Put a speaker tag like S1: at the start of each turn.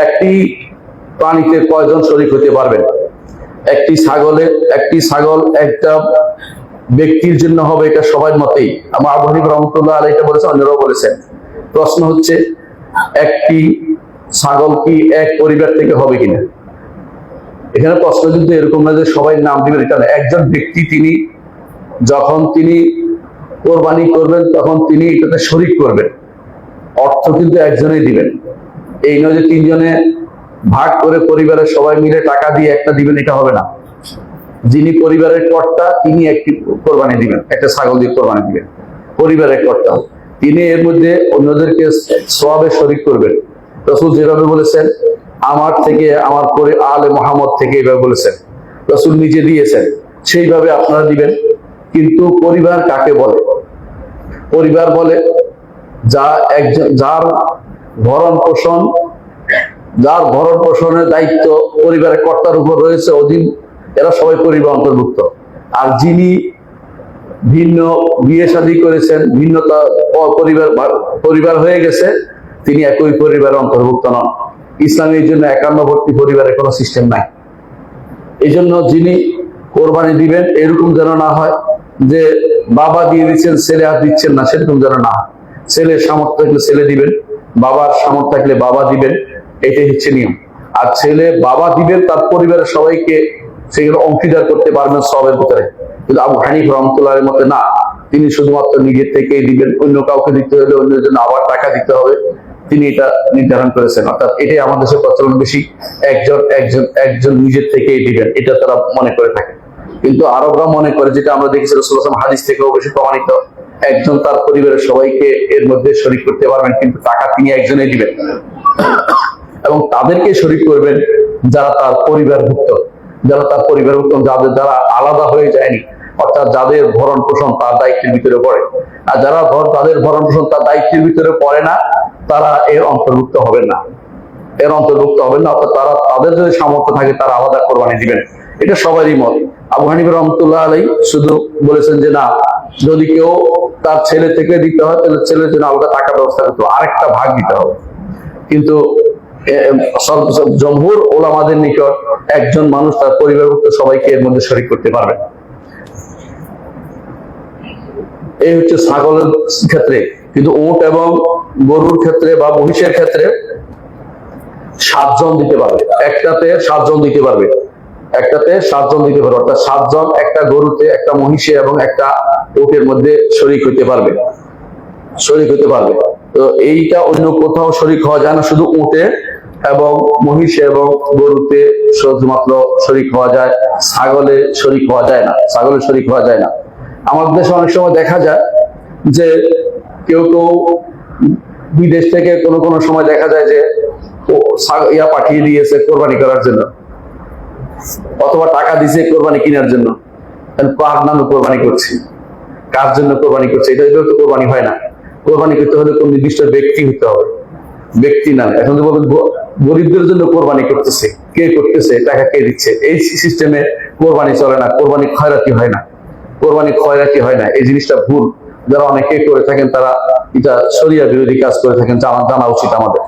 S1: একটি প্রাণীতে কয়জন শরীক হতে পারবেন? একটি ছাগল একটা ব্যক্তির জন্য হবে, এটা সবার মতেই। আমার আবু হানিফা রহমাতুল্লাহ আলাইহি এটা বলেছেন, অন্যরাও বলেছেন। প্রশ্ন হচ্ছে, একটি ছাগল কি এক পরিবার থেকে হবে কিনা? এখানে প্রশ্ন কিন্তু এরকম না যে সবাই নাম দিবেন, এটা না। একজন ব্যক্তি যখন তিনি কোরবানি করবেন তখন তিনি এটাতে শরীক করবেন, অর্থ কিন্তু একজনেই দিবেন। এই নয় যে তিনজনে ভাগ করে পরিবারের সবাই মিলে টাকা দিয়ে একটা দিবেন, এটা হবে না। যিনি পরিবারের কর্তা তিনি একটি কোরবানি দিবেন, একটা ছাগল দিয়ে কোরবানি দিবেন। পরিবারের কর্তা তিনি এর মধ্যে অন্যদেরকে সওয়াবে শরীক করবেন। রাসূল যেভাবে বলেছেন, আমার থেকে, আমার পরে আলে মুহাম্মদ থেকে এভাবে বলেছেন, রাসূল নিজে দিয়েছেন, সেইভাবে আপনারা দিবেন। কিন্তু পরিবার কাকে বলে? পরিবার বলে যার ভরণ পোষণের দায়িত্ব পরিবারের কর্তার উপর রয়েছে, অধীন, এরা সবাই পরিবার অন্তর্ভুক্ত। আর যিনি ভিন্ন বিয়ে শাদী করেছেন, ভিন্নতা পরিবার হয়ে গেছে, তিনি একই পরিবারের অন্তর্ভুক্ত নন। ইসলামে এই জন্য একান্নবর্তী পরিবারের কোনো সিস্টেম নাই। এই জন্য যিনি কোরবানি দিবেন এরকম যেন না হয় যে বাবা দিয়ে দিচ্ছেন, ছেলে আর দিচ্ছেন না, সেরকম যেন না হয়। ছেলের সামর্থ্য থাকলে ছেলে দিবেন, বাবার সামর্থ্য থাকলে বাবা দিবেন, এটাই হচ্ছে নিয়ম। আর ছেলে বাবা দিবেন, তার পরিবারের সবাইকে সেগুলো অংশীদার করতে পারবেন সবের ভিতরে। কিন্তু আবু হানিফা রাহমাতুল্লাহির মতে না, তিনি শুধুমাত্র নিজের থেকেই দিবেন, অন্য কাউকে দিতে হলে অন্যের জন্য আবার টাকা দিতে হবে, তিনি এটা নির্ধারণ করেছেন। অর্থাৎ এটাই আমাদের দেশে প্রচলন বেশি, একজন নিজের থেকেই দিবেন, এটা তারা মনে করে থাকে। কিন্তু আরবরা মনে করে, যেটা আমরা দেখেছি রাসূলুল্লাহ সাল্লাল্লাহু আলাইহি ওয়াসাল্লাম হাদিস থেকেও বেশি প্রমাণিত, একজন তার পরিবারের সবাইকে এর মধ্যে শরীক করতে পারবেন, কিন্তু টাকা তিনি একজনেই দিবেন। এবং তাদেরকে শরীক করবেন যারা তার পরিবারভুক্ত, যারা আলাদা হয়ে যায়নি, অর্থাৎ যাদের ভরণ পোষণ তার দায়িত্বের ভিতরে পড়ে। আর তাদের ভরণ পোষণ তার দায়িত্বের ভিতরে পড়ে না, তারা এর অন্তর্ভুক্ত হবেন না। অর্থাৎ তাদের যদি সামর্থ্য থাকে তারা আলাদা কোরবানি দিবেন। এটা সবারই মত। আবু হানিফা রাহমাতুল্লাহ আলাইহি শুধু বলেছেন যে না, যদি কেউ তার ছেলে থেকে দিতে হয় তাহলে ছেলের জন্য আলাদা টাকা ব্যবস্থা করতে হবে, আরেকটা ভাগ দিতে হবে। কিন্তু জমহুর ওলামাদের নিকট একজন মানুষ তার পরিবারভুক্ত সবাইকে এর মধ্যে শরীক করতে পারবে। এই হচ্ছে ছাগলের ক্ষেত্রে। কিন্তু উট এবং গরুর ক্ষেত্রে বা মহিষের ক্ষেত্রে 7 জন দিতে পারবে, একটাতে 7 জন দিতে পারবে, অর্থাৎ 7 জন একটা গরুতে, একটা মহিষে এবং একটা উটের মধ্যে শরীক হইতে পারবে। তো এইটা অন্য কোথাও শরীক হওয়া যায় না, শুধু উটে এবং মহিষে এবং গরুতে শুধুমাত্র শরীক হওয়া যায়, ছাগলে শরীক হওয়া যায় না। আমাদের দেশে অনেক সময় দেখা যায় যে কেউ বিদেশ থেকে কোনো সময় দেখা যায় যে পাঠিয়ে দিয়েছে কোরবানি করার জন্য, অথবা টাকা দিয়েছে কোরবানি কেনার জন্য। কার নামে কোরবানি করছে, কার জন্য কোরবানি করছে, এটা তো কোরবানি হয় না। কোরবানি করতে হলে কোন নির্দিষ্ট ব্যক্তি হতে হবে, ব্যক্তি না। এখন তো বলবেন গরিবদের জন্য কোরবানি করতেছে, কে করতেছে, টাকা কে দিচ্ছে, এই সিস্টেমে কোরবানি চলে না। কোরবানি খয়রাতি হয় না, এই জিনিসটা ভুল। যারা অনেকে করে থাকেন তারা এটা শরিয়া বিরোধী কাজ করে থাকেন, জানা উচিত আমাদের।